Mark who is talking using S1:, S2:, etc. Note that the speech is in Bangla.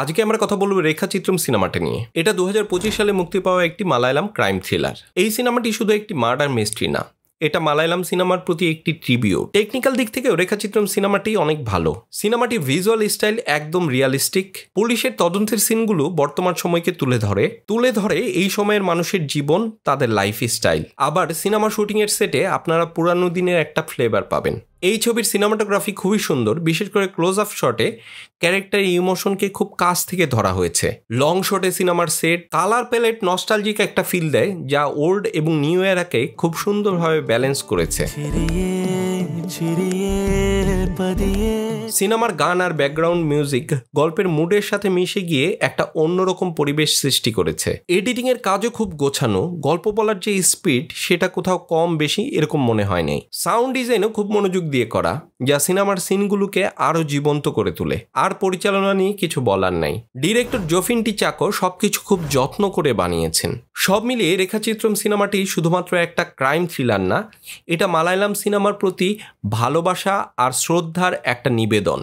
S1: আজকে আমরা কথা বলবো রেখাচিত্রম সিনেমাটা নিয়ে। এটা 2025 সালে মুক্তি পাওয়া একটি মালায়ালাম ক্রাইম থ্রিলার। এই সিনেমাটি শুধু একটি মার্ডার মিস্ট্রি না, এটা মালায়ালাম সিনেমার প্রতি একটি ট্রিবিউট। টেকনিক্যাল দিক থেকেও রেখাচিত্রম সিনেমাটি অনেক ভালো। সিনেমাটি ভিজুয়াল স্টাইল একদম রিয়ালিস্টিক। পুলিশের তদন্তের সিনগুলো বর্তমান সময়কে তুলে ধরে এই সময়ের মানুষের জীবন, তাদের লাইফ স্টাইল। আবার সিনেমা শুটিং এর সেটে আপনারা পুরানো দিনের একটা ফ্লেভার পাবেন। এই ছবির সিনেমাটোগ্রাফি খুবই সুন্দর, বিশেষ করে ক্লোজ আপ শটে ক্যারেক্টার ইমোশনকে খুব কাছ থেকে ধরা হয়েছে। লং শটে সিনেমার সেট, কালার প্যালেট নস্টালজিক একটা ফিল দেয়, যা ওল্ড এবং নিউ এরাকে খুব সুন্দরভাবে ব্যালেন্স করেছে। সিনেমার গান আর ব্যাকগ্রাউন্ড মিউজিক গল্পের মুডের সাথে মিশে গিয়ে একটা অন্যরকম পরিবেশ সৃষ্টি করেছে। এডিটিং এর কাজও খুব গোছানো, গল্প বলার যে স্পিড সেটা কোথাও কম বেশি এরকম মনে হয় নাই। সাউন্ড ডিজাইনও খুব মনোযোগ দিয়ে করা, যা সিনেমার সিনগুলোকে আরো জীবন্ত করে তোলে। আর পরিচালনা নিয়ে কিছু বলার নাই, ডিরেক্টর জোফিন টি চাকো সবকিছু খুব যত্ন করে বানিয়েছেন। সব মিলিয়ে রেখাচিত্রম সিনেমাটি শুধুমাত্র একটা ক্রাইম থ্রিলার না, এটা মালায়ালাম সিনেমার প্রতি ভালোবাসা আর শ্রদ্ধার একটা নিবেদন।